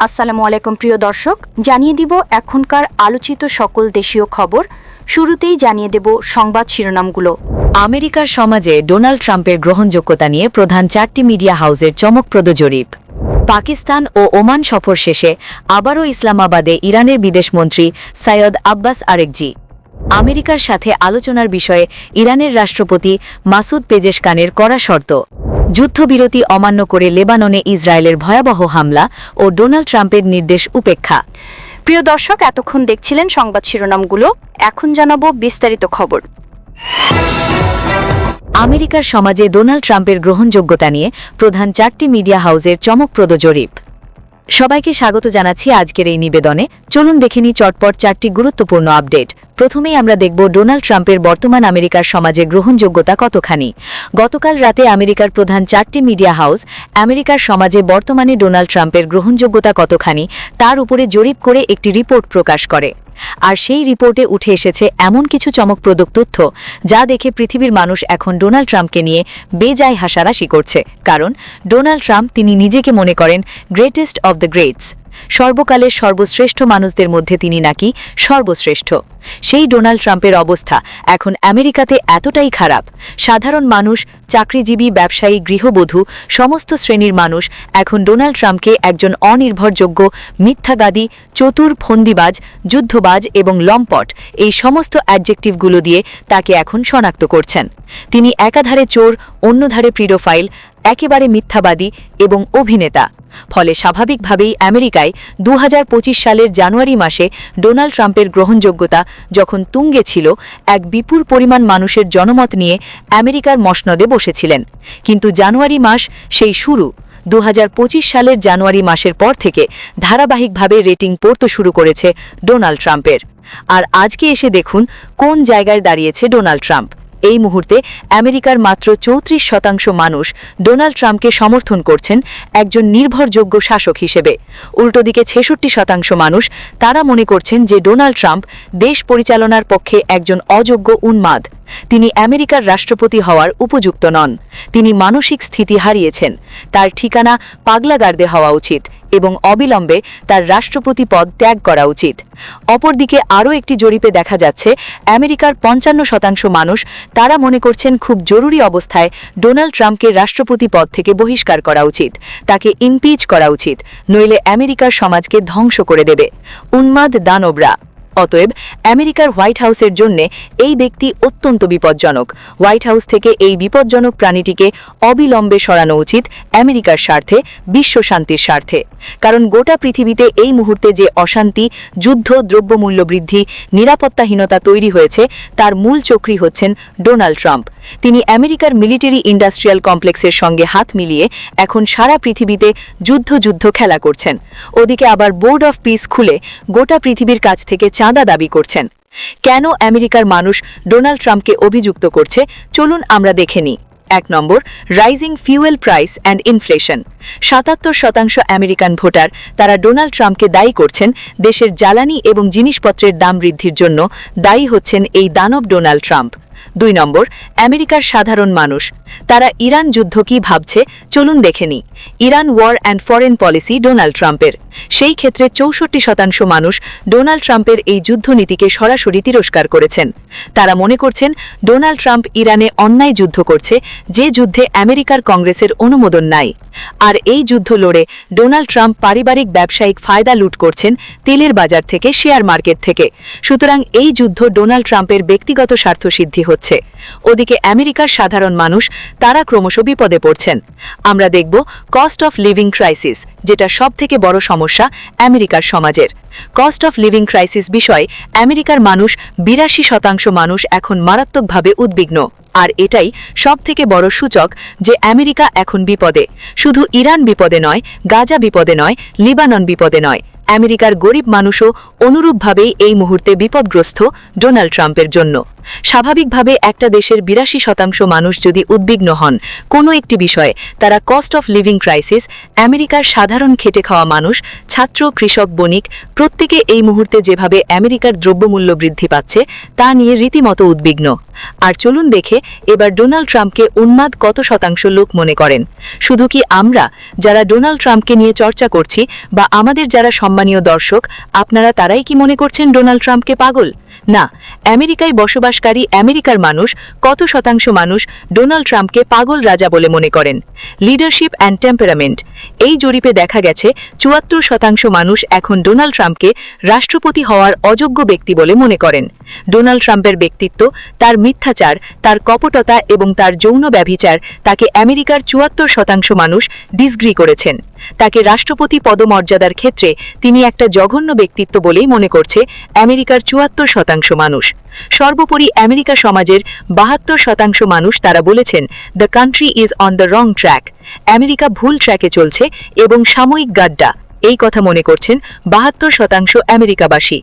আসসালামু আলাইকুম প্রিয় দর্শক, জানিয়ে দিব এখনকার আলোচিত সকল দেশীয় খবর। শুরুতেই জানিয়ে দেব সংবাদ শিরোনামগুলো। আমেরিকার সমাজে ডোনাল্ড ট্রাম্পের গ্রহণযোগ্যতা নিয়ে প্রধান 4টি মিডিয়া হাউসের চমকপ্রদ জরিপ। পাকিস্তান ও ওমান সফর শেষে আবারও ইসলামাবাদে ইরানের বিদেশমন্ত্রী সৈয়দ আব্বাস আরেকজি। আমেরিকার সাথে আলোচনার বিষয়ে ইরানের রাষ্ট্রপতি মাসুদ পেজেশকানের কড়া শর্ত। যুদ্ধবিরতি অমান্য করে লেবাননে ইসরায়েলের ভয়াবহ হামলা ও ডোনাল্ড ট্রাম্পের নির্দেশ উপেক্ষা। প্রিয় দর্শক, এতক্ষণ দেখছিলেন সংবাদ শিরোনামগুলো, এখন জানাবো বিস্তারিত খবর। আমেরিকার সমাজে ডোনাল্ড ট্রাম্পের গ্রহণযোগ্যতা নিয়ে প্রধান 4টি মিডিয়া হাউসের চমকপ্রদ জরিপ। সবাইকে স্বাগত জানাচ্ছি আজকের এই নিবেদনে। চলুন দেখে নিই চটপট 4টি গুরুত্বপূর্ণ আপডেট। প্রথমেই আমরা দেখব ডোনাল্ড ট্রাম্পের বর্তমান আমেরিকার সমাজে গ্রহণযোগ্যতা কতখানি। গতকাল রাতে আমেরিকার প্রধান 4টি মিডিয়া হাউস আমেরিকার সমাজে বর্তমানে ডোনাল্ড ট্রাম্পের গ্রহণযোগ্যতা কতখানি তার উপরে জরিপ করে একটি রিপোর্ট প্রকাশ করে। আর সেই রিপোর্টে উঠে এসেছে এমন কিছু চমকপ্রদ তথ্য যা দেখে পৃথিবীর মানুষ এখন ডোনাল্ড ট্রাম্পকে নিয়ে বেজায় হাসাহাসি করছে। কারণ ডোনাল্ড ট্রাম্প তিনি নিজেকে মনে করেন গ্রেটেস্ট অব দ্য গ্রেটস, সর্বকালের সর্বশ্রেষ্ঠ মানুষদের মধ্যে তিনি নাকি সর্বশ্রেষ্ঠ। সেই ডোনাল্ড ট্রাম্পের অবস্থা এখন আমেরিকাতে এতটাই খারাপ, সাধারণ মানুষ, চাকরিজীবী, ব্যবসায়ী, গৃহবধূ সমস্ত শ্রেণীর মানুষ এখন ডোনাল্ড ট্রাম্পকে একজন অনির্ভরযোগ্য, মিথ্যাবাদী, চতুর, ফন্দিবাজ, যুদ্ধবাজ এবং লম্পট এই সমস্ত অ্যাডজেক্টিভগুলো দিয়ে তাকে এখন শনাক্ত করছেন। তিনি একাধারে চোর, অন্যধারে পিডোফাইল, একেবারে মিথ্যাবাদী এবং অভিনেতা। ফলে স্বাভাবিকভাবেই আমেরিকায় 2025 সালের জানুয়ারি মাসে ডোনাল্ড ট্রাম্পের গ্রহণযোগ্যতা যখন তুঙ্গে ছিল, এক বিপুল পরিমাণ মানুষের জনমত নিয়ে আমেরিকার মসনদে বসেছিলেন। কিন্তু জানুয়ারি মাস সেই শুরু। 2025 সালের জানুয়ারি মাসের পর থেকে ধারাবাহিকভাবে রেটিং পড়তে শুরু করেছে ডোনাল্ড ট্রাম্পের। আর আজকে এসে দেখুন কোন জায়গায় দাঁড়িয়েছে ডোনাল্ড ট্রাম্প। এই মুহূর্তে আমেরিকার মাত্র 34% মানুষ ডোনাল্ড ট্রাম্পকে সমর্থন করছেন একজন নির্ভরযোগ্য শাসক হিসেবে। উল্টোদিকে 66% মানুষ তারা মনে করছেন যে ডোনাল্ড ট্রাম্প দেশ পরিচালনার পক্ষে একজন অযোগ্য উন্মাদ। তিনি আমেরিকার রাষ্ট্রপতি হওয়ার উপযুক্ত নন। তিনি মানসিক স্থিতি হারিয়েছেন। তার ঠিকানা পাগলাগার্দে হওয়া উচিত এবং অবিলম্বে তার রাষ্ট্রপতি পদ ত্যাগ করা উচিত। অপরদিকে আরও একটি জরিপে দেখা যাচ্ছে আমেরিকার 55% মানুষ তারা মনে করছেন খুব জরুরি অবস্থায় ডোনাল্ড ট্রাম্পকে রাষ্ট্রপতি পদ থেকে বহিষ্কার করা উচিত, তাকে ইমপিচ করা উচিত, নইলে আমেরিকার সমাজকে ধ্বংস করে দেবে। উন্মাদ দানবরা। অতএব আমেরিকার হোয়াইট হাউসের জন্য এই ব্যক্তি অত্যন্ত বিপজ্জনক। হোয়াইট হাউস থেকে এই বিপজ্জনক প্রাণীটিকে অবিলম্বে সরানো উচিত আমেরিকার স্বার্থে, বিশ্ব শান্তির স্বার্থে। কারণ গোটা পৃথিবীতে এই মুহূর্তে যে অশান্তি, যুদ্ধ, দ্রব্যমূল্য বৃদ্ধি, নিরাপত্তাহীনতা তৈরি হয়েছে তার মূল চক্রী হচ্ছেন ডোনাল্ড ট্রাম্প। তিনি আমেরিকার মিলিটারি ইন্ডাস্ট্রিয়াল কমপ্লেক্সের সঙ্গে হাত মিলিয়ে এখন সারা পৃথিবীতে যুদ্ধ খেলা করছেন। ওদিকে আবার বোর্ড অফ পিস খুলে গোটা পৃথিবীর কাছ থেকে চাঁদা দাবি করছেন। কেন আমেরিকার মানুষ ডোনাল্ড ট্রাম্পকে অভিযুক্ত করছে চলুন আমরা দেখে নিই। 1 নম্বর, rising fuel price and inflation. 77% American voter তারা ডোনাল্ড ট্রাম্পকে দায়ী করছেন দেশের জ্বালানি এবং জিনিসপত্রের দাম বৃদ্ধির জন্য দায়ী হচ্ছেন এই দানব ডোনাল্ড ট্রাম্প। 2 নম্বর, আমেরিকার সাধারণ মানুষ তারা ইরান যুদ্ধ কি ভাবছে চলুন দেখে নিই। Iran war and foreign policy Donald ট্রাম্পের। সেই ক্ষেত্রে 64% মানুষ ডোনাল্ড ট্রাম্পের এই যুদ্ধনীতিকে সরাসরি তিরস্কার করেছেন। তারা মনে করছেন ডোনাল্ড ট্রাম্প ইরানে অন্যায় যুদ্ধ করছে, যে যুদ্ধে আমেরিকার কংগ্রেসের অনুমোদন নাই। আর এই যুদ্ধ লড়ে ডোনাল্ড ট্রাম্প পারিবারিক ব্যবসায়িক ফায়দা লুট করছেন তেলের বাজার থেকে, শেয়ার মার্কেট থেকে। সুতরাং এই যুদ্ধ ডোনাল্ড ট্রাম্পের ব্যক্তিগত স্বার্থসিদ্ধি হচ্ছে। ওদিকে আমেরিকার সাধারণ মানুষ তারা ক্রমশ বিপদে পড়ছেন। আমরা দেখব কস্ট অফ লিভিং ক্রাইসিস, যেটা সবথেকে বড় সমস্যা আমেরিকার সমাজের। কস্ট অফ লিভিং ক্রাইসিস বিষয়ে আমেরিকার মানুষ 82% মানুষ এখন মারাত্মকভাবে উদ্বিগ্ন। আর এটাই সবথেকে বড় সূচক যে আমেরিকা এখন বিপদে। শুধু ইরান বিপদে নয়, গাজা বিপদে নয়, লিবানন বিপদে নয়, আমেরিকার গরিব মানুষও অনুরূপভাবেই এই মুহূর্তে বিপদগ্রস্ত ডোনাল্ড ট্রাম্পের জন্য। স্বাভাবিকভাবে একটা দেশের 82% মানুষ যদি উদ্বিগ্ন হন কোনো একটি বিষয়ে, তারা কস্ট অফ লিভিং ক্রাইসিস, আমেরিকার সাধারণ খেটে খাওয়া মানুষ, ছাত্র, কৃষক, বণিক প্রত্যেকে এই মুহূর্তে যেভাবে আমেরিকার দ্রব্যমূল্য বৃদ্ধি পাচ্ছে তা নিয়ে রীতিমতো উদ্বিগ্ন। আর চলুন দেখে এবার ডোনাল্ড ট্রাম্পকে উন্মাদ কত শতাংশ লোক মনে করেন। শুধু কি আমরা যারা ডোনাল্ড ট্রাম্পকে নিয়ে চর্চা করছি বা আমাদের যারা সম্মানীয় দর্শক আপনারা তারাই কি মনে করছেন ডোনাল্ড ট্রাম্পকে পাগল? না, আমেরিকায় বসবাসকারী আমেরিকার মানুষ কত শতাংশ মানুষ ডোনাল্ড ট্রাম্পকে পাগল রাজা বলে মনে করেন। লিডারশিপ অ্যান্ড টেম্পারামেন্ট এই জরিপে দেখা গেছে ৭৪% মানুষ এখন ডোনাল্ড ট্রাম্পকে রাষ্ট্রপতি হওয়ার অযোগ্য ব্যক্তি বলে মনে করেন। ডোনাল্ড ট্রাম্পের ব্যক্তিত্ব, তার মিথ্যাচার, তার কপটতা এবং তার যৌন ব্যভিচার তাকে আমেরিকার ৭৪% মানুষ ডিসগ্রি করেছেন। তাকে রাষ্ট্রপতি পদমর্যাদার ক্ষেত্রে তিনি একটা জঘন্য ব্যক্তিত্ব বলেই মনে করছে আমেরিকার ৭৪% মানুষ। সর্বোপরি আমেরিকা সমাজের ৭২% মানুষ তারা বলেছেন the country is on the wrong track, America ভুল ট্র্যাকে চলছে এবং সাময়িক গাড্ডা এই কথা মনে করছেন ৭২% আমেরিকাবাসী।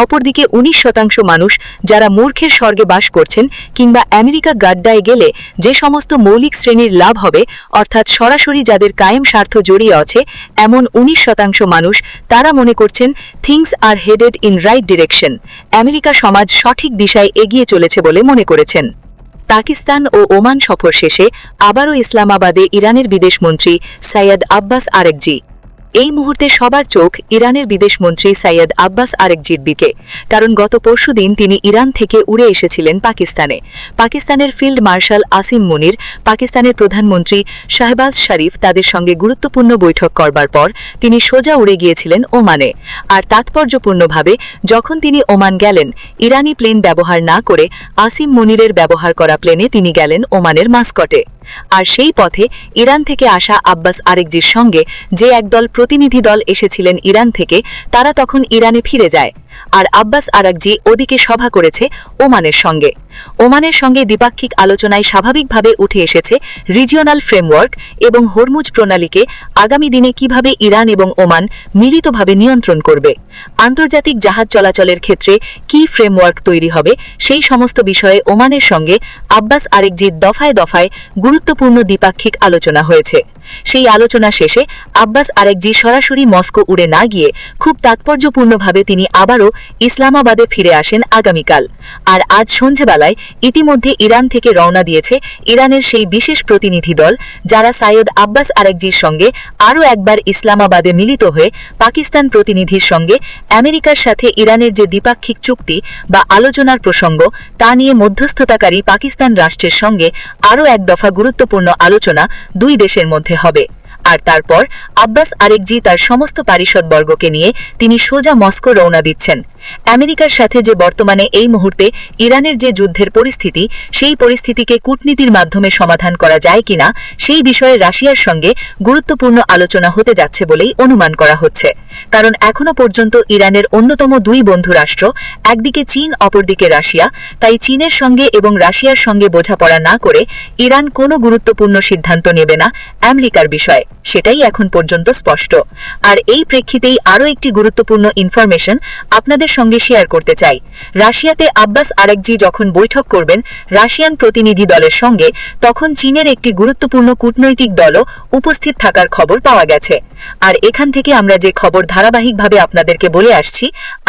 অপরদিকে ১৯% মানুষ যারা মূর্খের স্বর্গে বাস করছেন কিংবা আমেরিকা গাড্ডায় গেলে যে সমস্ত মৌলিক শ্রেণীর লাভ হবে অর্থাৎ সরাসরি যাদের কায়েম স্বার্থ জড়িয়ে আছে এমন ১৯% মানুষ তারা মনে করছেন things are headed in right direction, America সমাজ সঠিক দিশায় এগিয়ে চলেছে বলে মনে করেছেন। পাকিস্তান ও ওমান সফর শেষে আবারও ইসলামাবাদে ইরানের বিদেশমন্ত্রী সৈয়দ আব্বাস আরেকজি। এই মুহূর্তে সবার চোখ ইরানের বিদেশমন্ত্রী সৈয়দ আব্বাস আরেকজির দিকে, কারণ গত পরশুদিন তিনি ইরান থেকে উড়ে এসেছিলেন পাকিস্তানে। পাকিস্তানের ফিল্ড মার্শাল আসিম মুনির, পাকিস্তানের প্রধানমন্ত্রী শাহবাজ শরীফ তাদের সঙ্গে গুরুত্বপূর্ণ বৈঠক করবার পর তিনি সোজা উড়ে গিয়েছিলেন ওমানে। আর তাৎপর্যপূর্ণভাবে যখন তিনি ওমান গেলেন ইরানি প্লেন ব্যবহার না করে আসিম মুনিরের ব্যবহার করা প্লেনে তিনি গেলেন ওমানের মাস্কটে। আর সেই পথে ইরান থেকে আসা আব্বাস আরেকজির সঙ্গে যে একদল প্রতিনিধি দল এসেছিলেন ইরান থেকে তারা তখন ইরানে ফিরে যায়। আর আব্বাস আরেকজি ওদিকে সভা করেছে ওমানের সঙ্গে। ওমানের সঙ্গে দ্বিপাক্ষিক আলোচনায় স্বাভাবিকভাবে উঠে এসেছে রিজিওনাল ফ্রেমওয়ার্ক এবং হরমুজ প্রণালীকে আগামী দিনে কিভাবে ইরান এবং ওমান মিলিতভাবে নিয়ন্ত্রণ করবে। আন্তর্জাতিক জাহাজ চলাচলের ক্ষেত্রে কি ফ্রেমওয়ার্ক তৈরি হবে সেই সমস্ত বিষয়ে ওমানের সঙ্গে আব্বাস আরেকজির দফায় দফায় গুরুত্বপূর্ণ দ্বিপাক্ষিক আলোচনা হয়েছে। সেই আলোচনা শেষে আব্বাস আরেকজি সরাসরি মস্কো উড়ে না গিয়ে খুব তাৎপর্যপূর্ণভাবে তিনি আবারও ইসলামাবাদে ফিরে আসেন আগামীকাল। আর আজ সন্ধেবেলায় ইতিমধ্যে ইরান থেকে রওনা দিয়েছে ইরানের সেই বিশেষ প্রতিনিধি দল যারা সৈয়দ আব্বাস আরেকজির সঙ্গে আরও একবার ইসলামাবাদে মিলিত হয়ে পাকিস্তান প্রতিনিধির সঙ্গে আমেরিকার সাথে ইরানের যে দ্বিপাক্ষিক চুক্তি বা আলোচনার প্রসঙ্গ তা নিয়ে মধ্যস্থতাকারী পাকিস্তান রাষ্ট্রের সঙ্গে আরও এক দফা গুরুত্বপূর্ণ আলোচনা দুই দেশের মধ্যে হবে। আর তারপর আব্বাস আরেকজি তার সমস্ত পারিষদবর্গকে নিয়ে তিনি সোজা মস্কো রওনা দিচ্ছেন। আমেরিকার সাথে যে বর্তমানে এই মুহূর্তে ইরানের যে যুদ্ধের পরিস্থিতি সেই পরিস্থিতিকে কূটনীতির মাধ্যমে সমাধান করা যায় কিনা সেই বিষয়ে রাশিয়ার সঙ্গে গুরুত্বপূর্ণ আলোচনা হতে যাচ্ছে বলেই অনুমান করা হচ্ছে। কারণ এখনো পর্যন্ত ইরানের অন্যতম দুই বন্ধু রাষ্ট্র একদিকে চীন অপরদিকে রাশিয়া, তাই চীনের সঙ্গে এবং রাশিয়ার সঙ্গে বোঝাপড়া না করে ইরান কোনো গুরুত্বপূর্ণ সিদ্ধান্ত নেবে না আমেরিকার বিষয়ে, সেটাই এখন পর্যন্ত স্পষ্ট। আর এই প্রেক্ষিতেই আরও একটি গুরুত্বপূর্ণ ইনফরমেশন আপনাদের সঙ্গে শেয়ার করতে চাই। রাশিয়াতে আব্বাস আরেকজি যখন বৈঠক করবেন রাশিয়ান প্রতিনিধি দলের সঙ্গে তখন চীনের একটি গুরুত্বপূর্ণ কূটনৈতিক দলও উপস্থিত থাকার খবর পাওয়া গেছে। আর এখান থেকে আমরা যে খবর ধারাবাহিকভাবে আপনাদেরকে বলে আসছি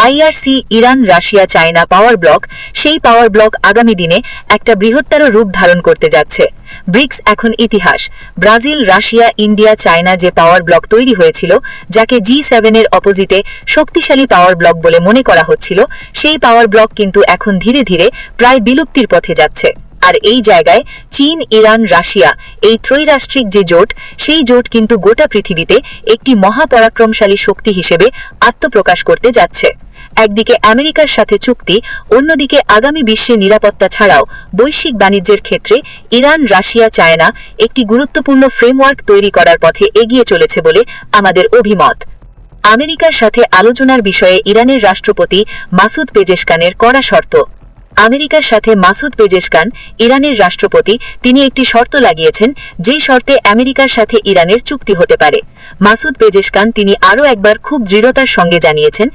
আইআরসি ইরান রাশিয়া চায়না পাওয়ার ব্লক, সেই পাওয়ার ব্লক আগামী দিনে একটা বৃহত্তর রূপ ধারণ করতে যাচ্ছে। ব্রিক্স এখন ইতিহাস। ব্রাজিল, রাশিয়া, ইন্ডিয়া, চায়না যে পাওয়ার ব্লক তৈরি হয়েছিল যাকে G7 এর অপোজিটে শক্তিশালী পাওয়ার ব্লক বলে মনে করা হচ্ছিল সেই পাওয়ার ব্লক কিন্তু এখন ধীরে ধীরে প্রায় বিলুপ্তির পথে যাচ্ছে। আর এই জায়গায় চীন, ইরান, রাশিয়া এই ত্রৈরাষ্ট্রিক যে জোট সেই জোট কিন্তু গোটা পৃথিবীতে একটি মহাপরাক্রমশালী শক্তি হিসেবে আত্মপ্রকাশ করতে যাচ্ছে। একদিকে আমেরিকার সাথে চুক্তি, অন্যদিকে আগামী বিশ্বে নিরাপত্তা ছাড়াও বৈশ্বিক বাণিজ্যের ক্ষেত্রে ইরান, রাশিয়া, চায়না একটি গুরুত্বপূর্ণ ফ্রেমওয়ার্ক তৈরি করার পথে এগিয়ে চলেছে বলে আমাদের অভিমত। আমেরিকার সাথে আলোচনার বিষয়ে ইরানের রাষ্ট্রপতি মাসুদ পেজেশকানের কড়া শর্ত। আমেরিকার সাথে মাসুদ পেজেশকান ইরানের রাষ্ট্রপতি তিনি একটি শর্ত লাগিয়েছেন যে শর্তে আমেরিকার সাথে ইরানের চুক্তি হতে পারে। মাসুদ পেজেশকান তিনি আরও একবার খুব দৃঢ়তার সঙ্গে জানিয়েছেন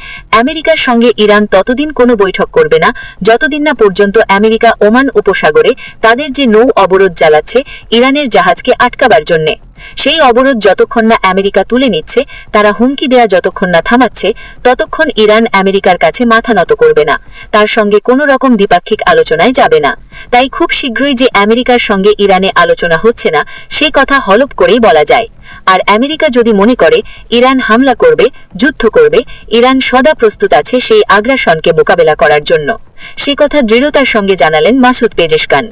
আমেরিকার সঙ্গে ইরান ততদিন কোনো বৈঠক করবে না যতদিন না পর্যন্ত আমেরিকা ওমান উপসাগরে তাদের যে নৌ অবরোধ চালাচ্ছে ইরানের জাহাজকে আটকাবার জন্যে। সেই অবরোধ যতক্ষণ না আমেরিকা তুলে নিচ্ছে, তারা হুমকি দেয়া যতক্ষণ না থামাচ্ছে, ততক্ষণ ইরান আমেরিকার কাছে মাথা নত করবে না, তার সঙ্গে কোনো রকম দ্বিপাক্ষিক আলোচনায় যাবে না। তাই খুব শীঘ্রই যে আমেরিকার সঙ্গে ইরানে আলোচনা হচ্ছে না, সেই কথা হলপ করেই বলা যায়। আর আমেরিকা যদি মনে করে ইরান হামলা করবে, যুদ্ধ করবে, ইরান সদা প্রস্তুত আছে সেই আগ্রাসনকে মোকাবেলা করার জন্য। সে কথা দৃঢ়তার সঙ্গে জানালেন মাসুদ পেজেশকান।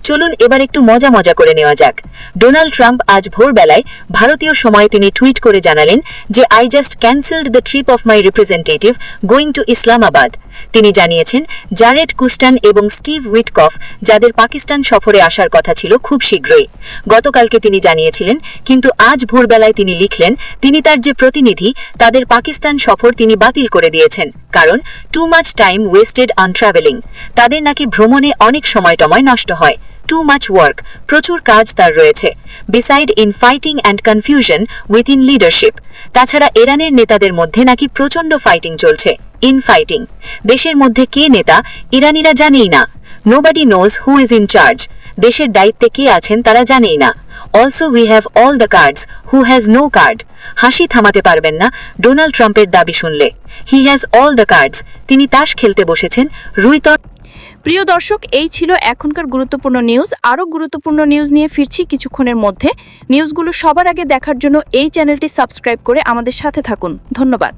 চলুন এবার একটু মজা করে নেওয়া যাক। ডোনাল্ড ট্রাম্প আজ ভোরবেলায় ভারতীয় সময়ে তিনি টুইট করে জানালেন যে I just cancelled the trip of my representative going to Islamabad. তিনি জানিয়েছেন জারেড কুস্টান এবং স্টিভ উইটকফ, যাদের পাকিস্তান সফরে আসার কথা ছিল খুব শীঘ্রই। গতকালকে তিনি জানিয়েছিলেন, কিন্তু আজ ভোরবেলায় তিনি লিখলেন তিনি তার যে প্রতিনিধি তাদের পাকিস্তান সফর তিনি বাতিল করে দিয়েছেন, কারণ too much time wasted on travelling. তাদের নাকি ভ্রমণে অনেক সময় নষ্ট হয়, টু মাচ ওয়ার্ক, প্রচুর কাজ তার রয়েছে, beside in fighting and confusion with in leadership. তাছাড়া ইরানের নেতাদের মধ্যে নাকি প্রচণ্ড ফাইটিং চলছে, ইন ফাইটিং। দেশের মধ্যে কে নেতা ইরানিরা জানেই না। Nobody knows who is in charge. দেশের দায়িত্বে কে আছেন তারা জানেই না। Also we have all the cards, who has no card. হাসি থামাতে পারবেন না ডোনাল্ড ট্রাম্পের দাবি শুনলে। He has all the cards. তিনি তাস খেলতে বসেছেন রুইতর। প্রিয় দর্শক, এই ছিল এখনকার গুরুত্বপূর্ণ নিউজ। আরও গুরুত্বপূর্ণ নিউজ নিয়ে ফিরছি কিছুক্ষণের মধ্যে। নিউজগুলো সবার আগে দেখার জন্য এই চ্যানেলটি সাবস্ক্রাইব করে আমাদের সাথে থাকুন। ধন্যবাদ।